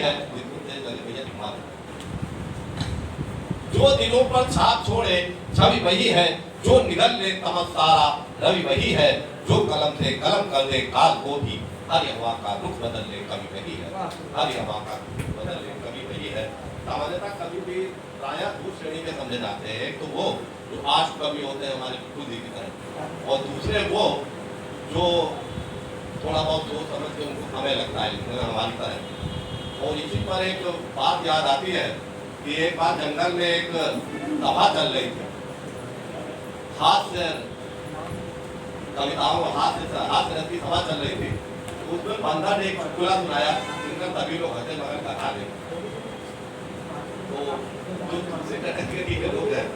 है जिसको तेज लगे भैया तुम्हारे, जो दिलों पर छाप छोड़े छवि वही है, जो निगल ले तमस सारा रवि वही है, जो कलम से कलम कर दे काल को भी, हर हवा का रुख बदल ले कवि वही है, हर हवा का रुख बदल ले कवि वही है। सामान्यतः कवि भी प्रायः दो श्रेणी में समझे जाते हैं। एक तो वो जो आश कवि होते हैं हमारे बिल्कुल जी की तरह, और दूसरे वो जो थोड़ा बहुत सोच समझ के उनको समय लगता है लिखने में हमारी तरह। और इसी पर एक बात याद आती है कि एक बार जंगल में एक सभा चल रही थी, हास्य कविताओं हास्य रस की सभा चल रही थी। उसमें बंदर ने एक चुटकुला सुनाया जिनका सभी लोग हंसे मगर कथा नहीं। तो जो दूसरे कैटेगरी के लोग हैं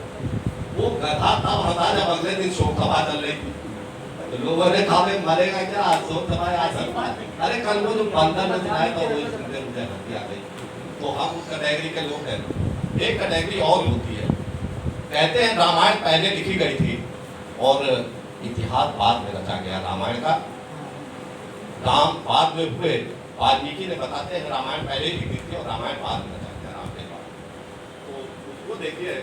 वो गधा था हंसा जब अगले दिन शोक सभा चल रही थी। तो लोगों ने कहा भाई मरेगा क्या, शोक सभा आ सकता है, अरे कल वो जो बंदर ने सुनाया था वही सुनते मुझे हंसी आ गई। तो हम उस कैटेगरी के लोग हैं। एक कैटेगरी और होती है, कहते हैं रामायण पहले लिखी गई थी और इतिहास बाद में रचा गया। रामायण का राम बाद में हुए, वाल्मीकि ने बताते हैं रामायण पहले ही लिखी थी और रामायण बाद में रचा गया राम के बाद। तो उसको देखिए,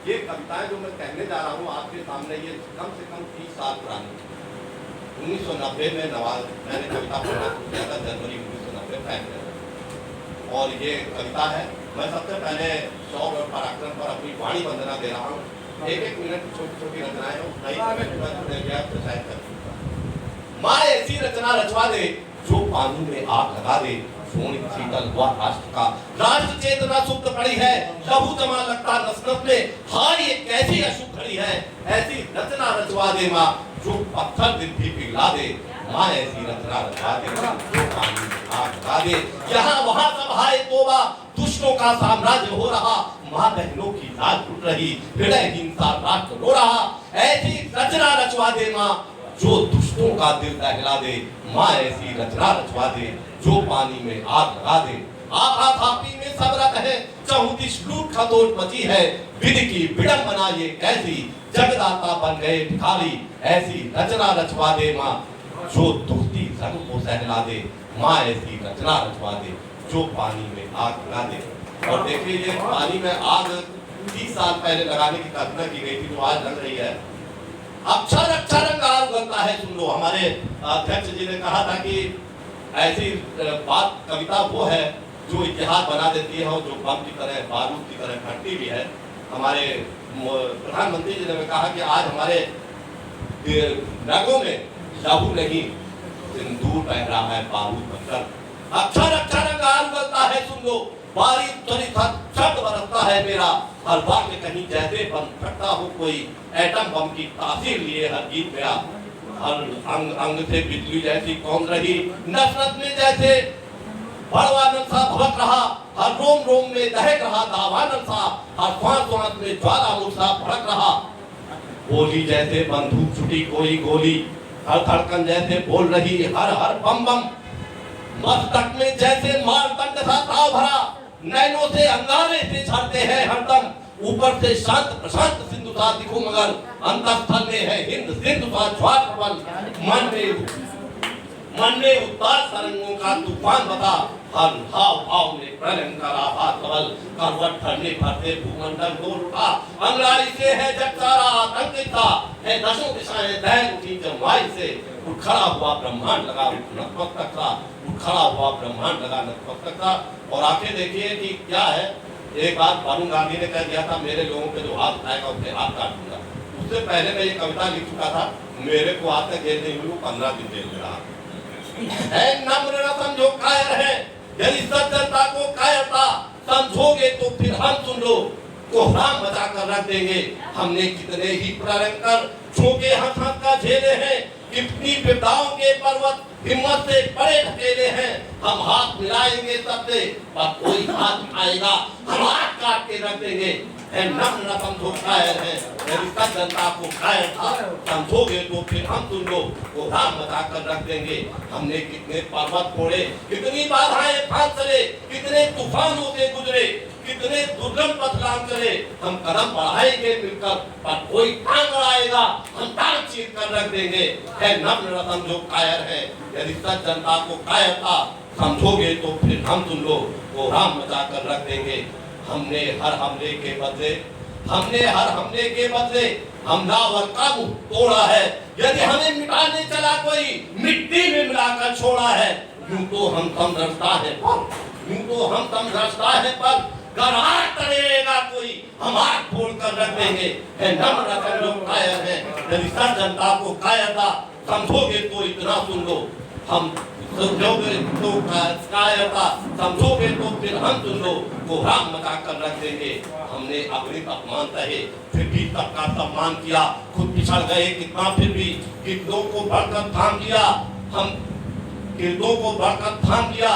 ये कविताएं जो मैं कहने जा रहा हूँ आपके सामने, ये कम से कम 30 साल पुरानी। 1990 में मैंने कविता पढ़ना शुरू किया था, जनवरी 1990 में, और ये कविता है। मैं सबसे पहले शौर्य और पराक्रम पर अपनी वाणी वंदना दे रहा हूँ। एक मिनट की छोटी छोटी रचनाएं माँ ऐसी रचना रचवा दे जो पानी में आग लगा दे, सोने शीतल हुआ राष्ट्र का राष्ट्र चेतना सुप्त पड़ी है, लहू जमा लगता नस-नस में, हाँ ये कैसी अशुभ घड़ी है, ऐसी रचना रचवा दे माँ जो पत्थर दिल भी पिघला दे, माँ ऐसी रचना रचवा दे जो पानी में आग लगा दे। यहाँ वहाँ सब हाय तौबा, दुष्टों का साम्राज्य हो रहा, माँ बहनों की लाज उठ रही, हृदय हिंसा राष्ट्र रो रहा, ऐसी रचना रचवा दे माँ जो दुष्टों का दिल दहला दे, माँ ऐसी रचना रचवा दे जो पानी में आग लगा दे। आपाधापी में सब रत है, चहुदिश लूट खतोट मची है, विधि की विडंबना ये कैसी, जगदाता बन गए भिखारी, ऐसी रचना रचवा दे माँ जो दुखती रंग को सहला दे, माँ ऐसी रचना रचवा दे जो पानी में आग लगा दे। और देखिए ये पानी में आग 30 साल पहले लगाने की कल्पना की गई थी, जो आज लग रही है। अक्षर अक्षर अंगार उगलता है, सुन लो। हमारे अध्यक्ष जी ने कहा था कि ऐसी बात कविता वो है जो इतिहास बना देती है और जो बम की तरह बारूद की तरह फटती भी है। हमारे प्रधानमंत्री जी ने कहा कि आज हमारे रगों में लहू नहीं सिंदूर बह रहा है बारूद बनकर। अक्षर अक्षर अंगार उगलता है, सुन लो। बारिश त्वरित शब्द बरसता है मेरा, हर वाक्य कहीं जैसे बम फटता हो कोई, एटम बम की तासीर लिए हर गीत मेरा, हर अंग अंग से बिजली जैसी कौन रही, नस नस में जैसे बड़वानन सा भड़क रहा, हर रोम रोम में दहक रहा दावानन सा, हर श्वास श्वास में ज्वालामुख सा भड़क रहा, बोली जैसे बंदूक छुटी कोई गोली, हर धड़कन जैसे बोल रही हर हर बम बम, मस्तक में जैसे मारदंड सा ताव भरा, नैनों से अंगारे से झरते हैं हरदम, ऊपर से शांत प्रशांत सिंधु सा दिखो मगर, अंतस्थल में है हिंद सिंधु सा ज्वार प्रबल, मन में उतार तरंगों का तूफान बता, हर हाव भाव में प्रलंकार आभास सबल, करवट भरने भरते भूमंडल डोल उठा, अंगड़ाई से है जग सारा आतंकित था, है दशों दिशाएं दहल उठी जमाई से, उठ खड़ा हुआ ब्रह्मांड लगा नतमस्तक था, उठ खड़ा हुआ ब्रह्मांड लगा नतमस्तक था। और आंखें देखिए कि क्या है। एक बात वरुण गांधी ने कह दिया था, मेरे लोगों पे जो हाथ उठाएगा उसके हाथ काट दूंगा। उससे पहले मैं ये कविता लिख चुका था, मेरे को हाथ तक जेल नहीं हुई, 15 दिन जेल में रहा है। नम्र रतन जो कायर है, यदि सज्जनता को कायरता समझोगे तो फिर हम सुन लो, कोहराम मचा कर रख देंगे। हमने कितने ही प्रलंकर झोंके हंस हंस का झेले हैं, कितनी विपदाओं के पर्वत हिम्मत से बड़े ढकेले हैं। हम हाथ मिलाएंगे सबसे, पर कोई हाथ उठाएगा हम हाथ काट के रख देंगे। नम्र रतन जो कायर है, यदि सज्जनता को कायर था समझोगे तो फिर हम तुम लोग कोहराम मचा कर रख देंगे। हमने कितने पर्वत फोड़े, कितनी बाधाएं फांस चले, कितने तूफानों से गुजरे, कितने दुर्गम पथ लांघ चले। हम कदम बढ़ाएंगे मिलकर, पर कोई टांग अड़ाएगा हम टांग चीर कर रख देंगे। है नम्र रतन जो कायर है, यदि सज्जनता को कायर था समझोगे तो फिर हम तुम लोग को राम मचा कर रख देंगे। हमने हर हमले के बदले हमलावर का मुंह तोड़ा है। यदि हमें मिटाने चला कोई मिट्टी में मिलाकर छोड़ा है। यूं तो हम कम रास्ता है पर गरार करेगा कोई हम आग फोड़ कर रख देंगे। है नम्र रकम लोग कायर है। यदि सर जनता को कायरता समझोगे तो इतना सुन लो। हम समझोगे तो कायरता समझोगे तो फिर हम तुम लोग को राम मचा कर रख देंगे। हमने अगणित अपमान सहे फिर भी सबका सम्मान किया। खुद पिछड़ गए कितना फिर भी गिद्धों को बढ़कर थाम लिया। हम गिद्धों को बढ़कर थाम लिया।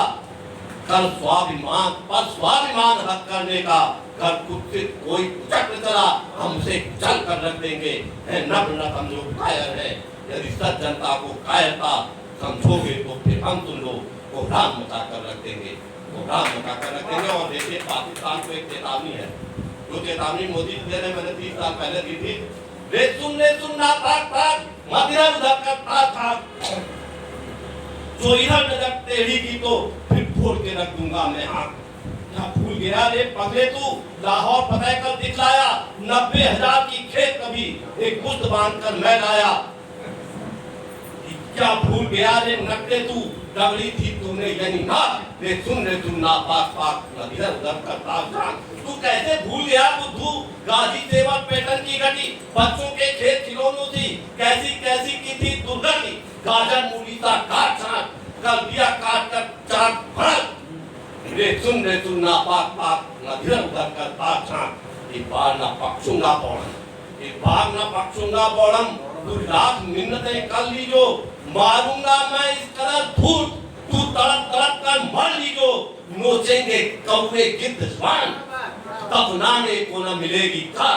कल स्वाभिमान हक करने का कर कुत्सित कोई चक्र चला हम उसे चल कर रख देंगे। है नम्र हम जो कायर है। यदि सच जनता को कायरता समझोगे तो फिर हम तुम लोग को राम मचा कर रख देंगे। और देखिए पाकिस्तान को एक चेतावनी है। जो चेतावनी मोदी जी दे रहे मैंने 30 साल पहले दी थी। रे सुनना पाक मत इधर उधर करता था। जो इधर नजर टेढ़ी की तो फिर फोड़ के रख दूंगा मैं हाथ। क्या भूल गया रे पगले तू लाहौर फतेह कर दिखलाया। 90,000 की खेत कभी एक पुष्ट बांध कर मैं लाया। क्या भूल गया रे नकले तू रगड़ी थी तूने यानी ना। रे सुनना पाक इधर उधर करता जान। तू कैसे भूल गया बुद्धू गाजी सेवा पैटर्न की घटी बच्चों के खेत खिलौनों थी कैसी की थी दुर्गति। गाजर मूली सा काट छाट कर दिया काट कर चाट भर। रे सुनना पाक इधर उधर करता छाट। एक बार ना पक्षुंगा पौड़म तू लाख मिन्नतें कर लीजो। मारूंगा मैं इस कदर धूत तू तड़प कर मर लीजो। नोचेंगे कौवे गिद्ध स्वान दफनाने को न मिलेगी खा।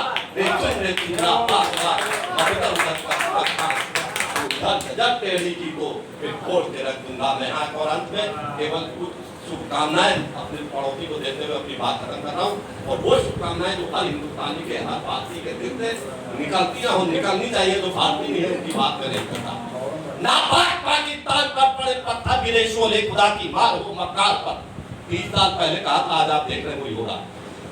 सुनना जब टेढ़ी की को फिर फोड़ के रख दूंगा मैं हाथ। और अंत में केवल कुछ शुभकामनाएं अपने पड़ोसी को देते हुए अपनी बात खत्म कर रहा हूँ। और वो शुभकामनाएं जो हर हिंदुस्तानी के हर भारतीय के दिल से निकलनी चाहिए। जो भारतीय नहीं है उनकी बात में नहीं करता। नापाक पाकिस्तान पर पड़े पत्थर गिरे शोले खुदा की मार हो मक्कार पर। 30 साल पहले कहा था आज आप देख रहे कोई होगा।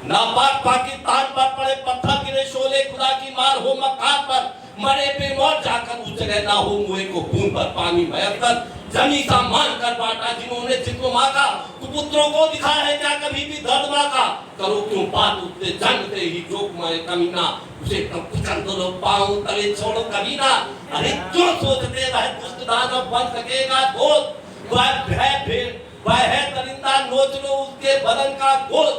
नापाक पाकिस्तान पर पड़े पत्थर गिरे शोले खुदा की मार हो मक्कार पर। मरे पे मौत जाकर उस जगह ना हो मुए को खून पर पानी मयकर। जमी सा मान कर बांटा जिन्होंने जिनको मांगा। पुत्रों को दिखा है क्या कभी भी दर्द मां का। करो क्यों बात उससे जन्मते ही जोक माए कमीना। उसे कुचल दो पाऊं तले छोड़ो कमीना। अरे क्यों सोचते रहे दुष्ट दानव बन सकेगा दोस्त। वह है दरिंदा नोच लो उसके बदन का गोश्त।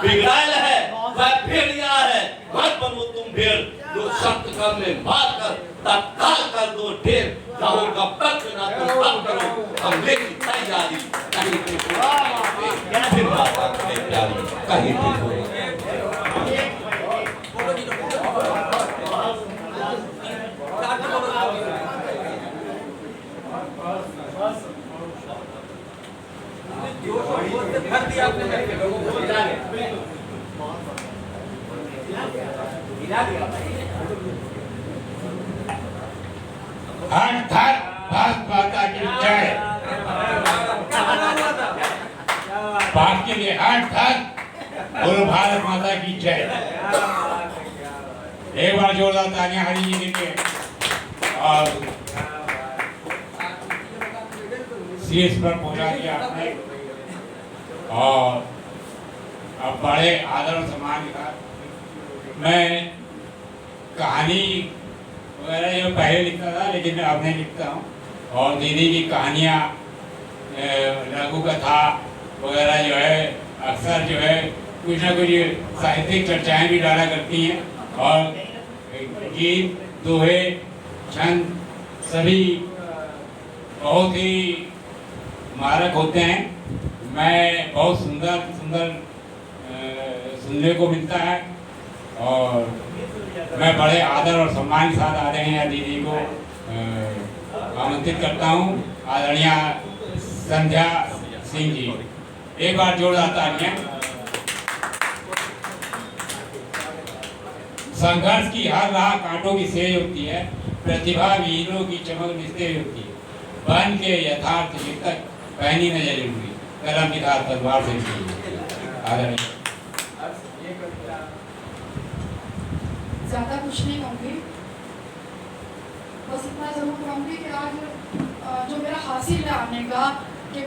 बिगड़ायल है वह भेड़िया है मत बनो तुम भेड़। जो शब्द कर में मार कर तत्काल कर दो ढेर। कहो कब तक ना तुम अब करो हमले की तैयारी। कहीं पे फिर बात कहीं पे हर घर भारत माता की जय। बात के लिए हर घर बोलो भारत माता की जय। एक बार जोरदार तालियां हरी जी के लिए। और शीर्ष पर पहुंचा दिया आपने। और अब बड़े आदर और सम्मान के साथ मैं कहानी वगैरह जो पहले लिखता था लेकिन अब नहीं लिखता हूँ। और दीदी की कहानियाँ लघु कथा वगैरह जो है अक्सर जो है कुछ ना कुछ साहित्यिक चर्चाएं भी डाला करती हैं। और गीत दोहे छंद सभी बहुत ही मारक होते हैं। मैं बहुत सुंदर सुनने को मिलता है। और मैं बड़े आदर और सम्मान के साथ आदरणीय दीदी को आमंत्रित करता हूँ। आदरणीय संध्या सिंह जी एक बार जोरदार तालियां। संघर्ष की हर राह कांटों की सेज होती है। प्रतिभा वीरों की चमक निस्तेज होती है। बन के यथार्थ चिंतक पहनी न जली हुई, कलम की धार तलवार से निकली। आदरणीय ज्यादा कुछ नहीं कहूँगी, बस इतना जरूर कहूँगी